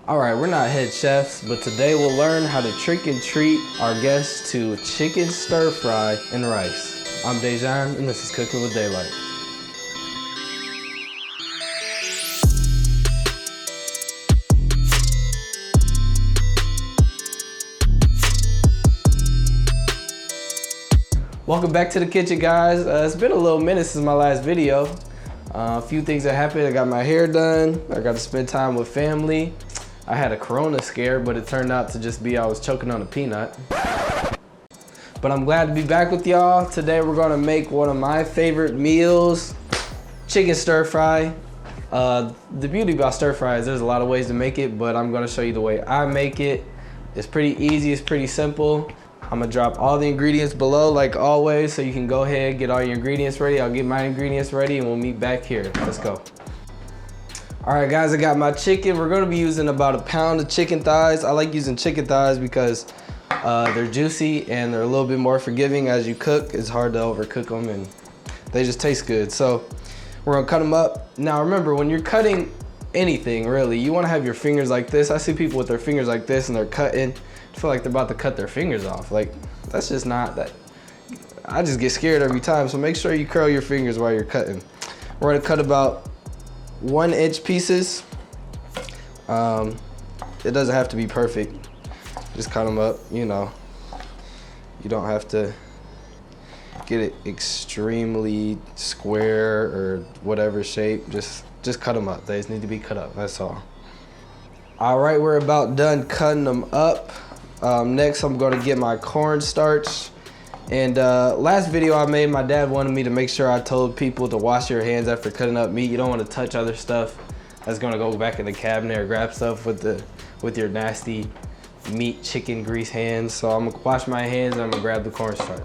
All right, we're not head chefs, but today we'll learn how to trick and treat our guests to chicken stir fry and rice. I'm Dejan, and this is Cooking with Daylite. Welcome back to the kitchen, guys. It's been a little minute since my last video. A few things that happened. I got my hair done. I got to spend time with family. I had a corona scare, but it turned out to just be I was choking on a peanut. But I'm glad to be back with y'all. Today we're gonna make one of my favorite meals, chicken stir fry. The beauty about stir fry is there's a lot of ways to make it, but I'm gonna show you the way I make it. It's pretty easy, it's pretty simple. I'm gonna drop all the ingredients below like always, so you can go ahead, get all your ingredients ready. I'll get my ingredients ready and we'll meet back here. Let's go. All right, guys, I got my chicken. We're gonna be using about a pound of chicken thighs. I like using chicken thighs because they're juicy and they're a little bit more forgiving as you cook. It's hard to overcook them and they just taste good. So we're gonna cut them up. Now remember, when you're cutting anything really, you wanna have your fingers like this. I see people with their fingers like this and they're cutting. I feel like they're about to cut their fingers off. Like, that's just not that. I just get scared every time. So make sure you curl your fingers while you're cutting. We're gonna cut about 1-inch pieces. It doesn't have to be perfect. Just cut them up, you know. You don't have to get it extremely square or whatever shape. Just cut them up. They just need to be cut up, that's all. All right, we're about done cutting them up. Next, I'm gonna get my cornstarch. And last video I made, my dad wanted me to make sure I told people to wash your hands after cutting up meat. You don't want to touch other stuff that's gonna go back in the cabinet or grab stuff with your nasty meat chicken grease hands. So I'm gonna wash my hands and I'm gonna grab the cornstarch.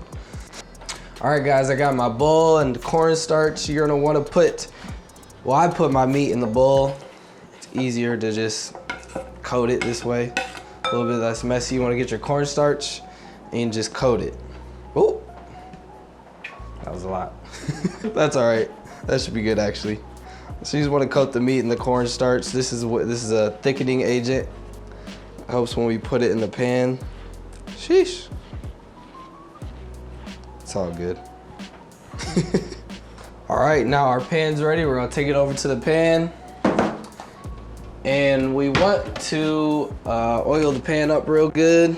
All right, guys, I got my bowl and the cornstarch. You're gonna want to put, well, I put my meat in the bowl. It's easier to just coat it this way. A little bit less messy. You want to get your cornstarch and just coat it. Oh, that was a lot. That's all right. That should be good actually. So you just want to coat the meat in the cornstarch. This is a thickening agent. Helps when we put it in the pan. Sheesh. It's all good. All right, now our pan's ready. We're gonna take it over to the pan. And we want to oil the pan up real good.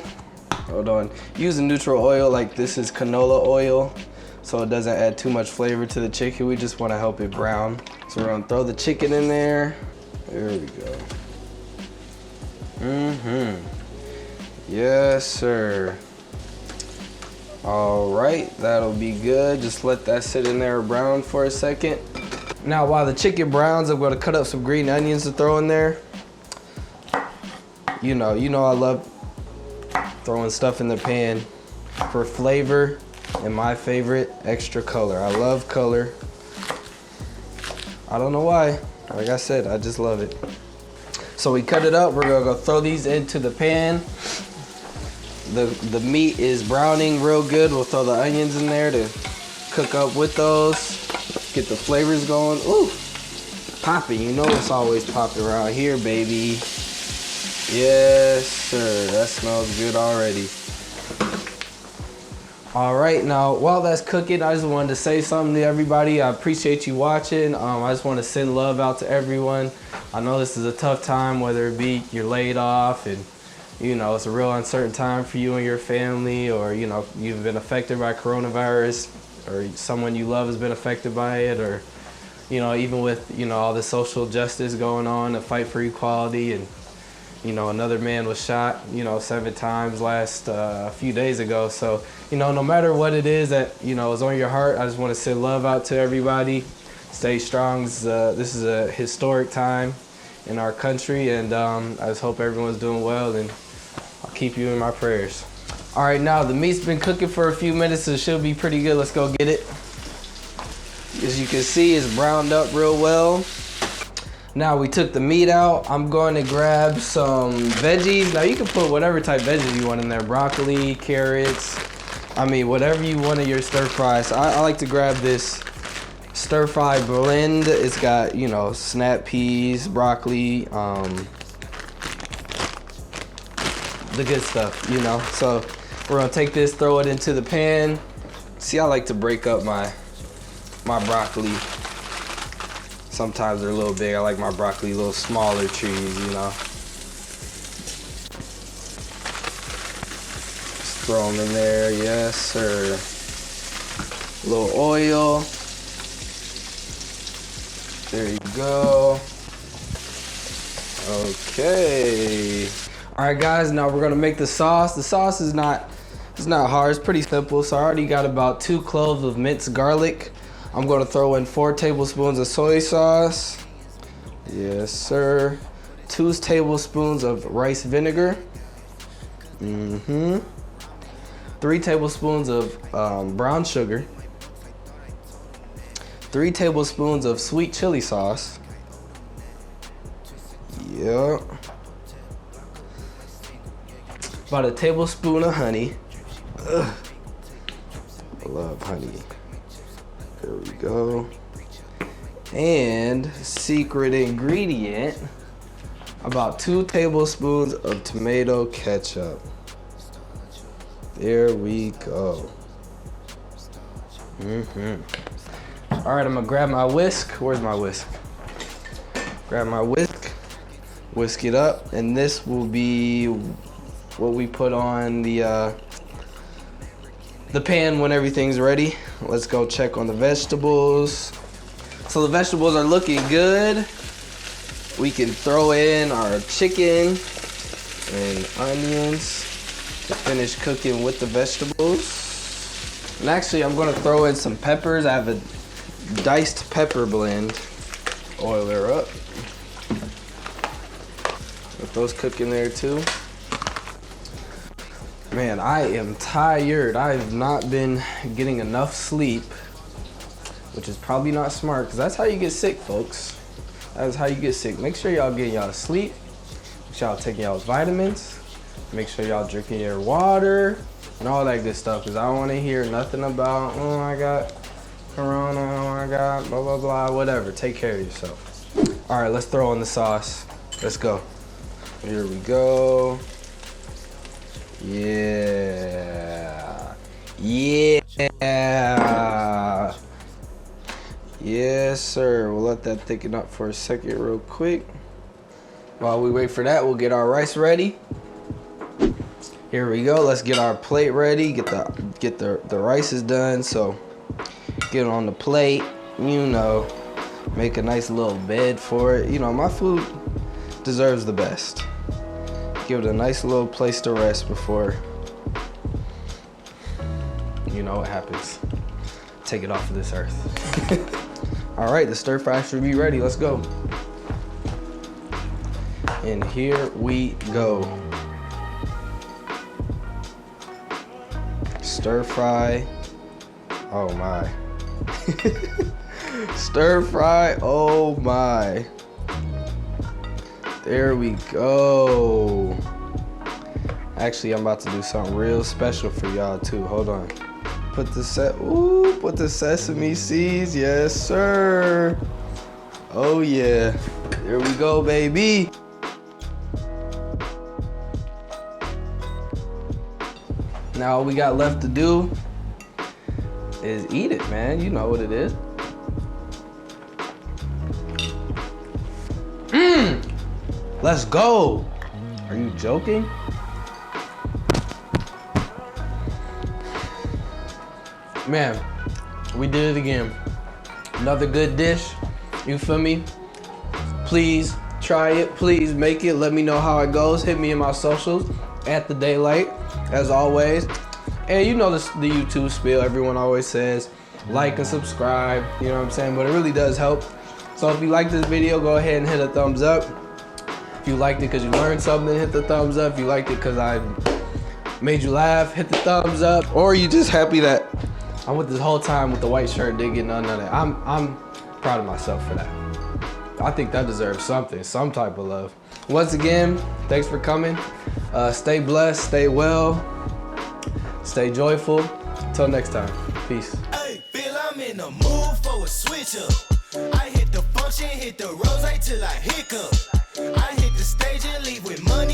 Hold on. Use a neutral oil, like this is canola oil, so it doesn't add too much flavor to the chicken. We just want to help it brown. So we're gonna throw the chicken in there. There we go. Yes, sir. All right, that'll be good. Just let that sit in there brown for a second. Now, while the chicken browns, I'm gonna cut up some green onions to throw in there. You know I love throwing stuff in the pan for flavor, and my favorite, extra color. I love color. I don't know why. Like I said, I just love it. So we cut it up. We're gonna go throw these into the pan. The meat is browning real good. We'll throw the onions in there to cook up with those. Get the flavors going. Ooh, popping. You know it's always popping around here, baby. Yes, sir. That smells good already. All right, now while that's cooking, I just wanted to say something to everybody. I appreciate you watching. I just want to send love out to everyone. I know this is a tough time, whether it be you're laid off and it's a real uncertain time for you and your family, or you've been affected by coronavirus, or someone you love has been affected by it, or even with all the social justice going on, the fight for equality, and another man was shot 7 times last a few days ago. So no matter what it is that is on your heart, I just want to send love out to everybody. Stay strong. This is a historic time in our country, and I just hope everyone's doing well, and I'll keep you in my prayers. All right, now the meat's been cooking for a few minutes, so it should be pretty good. Let's go get it. As you can see, it's browned up real well. Now we took the meat out. I'm going to grab some veggies. Now you can put whatever type veggies you want in there. Broccoli, carrots, whatever you want in your stir fry. So I like to grab this stir fry blend. It's got, snap peas, broccoli, the good stuff, you know? So we're gonna take this, throw it into the pan. See, I like to break up my broccoli. Sometimes they're a little big. I like my broccoli a little smaller trees, you know? Just throw them in there, yes sir. A little oil. There you go. Okay. All right, guys, now we're gonna make the sauce. The sauce is not hard, it's pretty simple. So I already got about 2 cloves of minced garlic. I'm gonna throw in 4 tablespoons of soy sauce. Yes, sir. 2 tablespoons of rice vinegar. 3 tablespoons of brown sugar. 3 tablespoons of sweet chili sauce. Yep. About a tablespoon of honey. Ugh. I love honey. There we go. And secret ingredient, about 2 tablespoons of tomato ketchup. There we go. All right, I'm gonna grab my whisk. Where's my whisk? Grab my whisk, whisk it up, and this will be what we put on the pan when everything's ready. Let's go check on the vegetables. So the vegetables are looking good. We can throw in our chicken and onions to finish cooking with the vegetables. And actually, I'm gonna throw in some peppers. I have a diced pepper blend. Oil her up. Let those cook in there too. Man, I am tired. I have not been getting enough sleep, which is probably not smart, because that's how you get sick, folks. That is how you get sick. Make sure y'all getting y'all sleep. Make sure y'all taking y'all's vitamins. Make sure y'all drinking your water and all that good stuff, because I don't want to hear nothing about, oh, I got corona, oh, I got blah, blah, blah, whatever. Take care of yourself. All right, let's throw in the sauce. Let's go. Here we go. Yeah. Yeah. Yes, sir. We'll let that thicken up for a second real quick. While we wait for that, we'll get our rice ready. Here we go. Let's get our plate ready. Get the rice is done. So get it on the plate. You know, make a nice little bed for it. You know, my food deserves the best. Give it a nice little place to rest before, you know what happens. Take it off of this earth. All right, the stir fry should be ready. Let's go. And here we go. Stir fry. Oh my. Stir fry. Oh my. There we go. Actually, I'm about to do something real special for y'all too. Hold on. Put the sesame seeds. Yes, sir. Oh yeah. There we go, baby. Now all we got left to do is eat it, man. You know what it is. Let's go. Are you joking? Man, we did it again. Another good dish. You feel me? Please try it. Please make it. Let me know how it goes. Hit me in my socials at the Daylite, as always. And you know the YouTube spiel. Everyone always says like and subscribe. You know what I'm saying? But it really does help. So if you like this video, go ahead and hit a thumbs up. If you liked it because you learned something, hit the thumbs up. If you liked it because I made you laugh, hit the thumbs up. Or you just happy that I went this whole time with the white shirt, didn't get none of that. I'm proud of myself for that. I think that deserves something, some type of love. Once again, thanks for coming. Stay blessed, stay well, stay joyful. Till next time, peace. Hey, Bill, I'm in the mood for a switch up. I hit the function, hit the rose till I hiccup. I hit the stage and leave with money.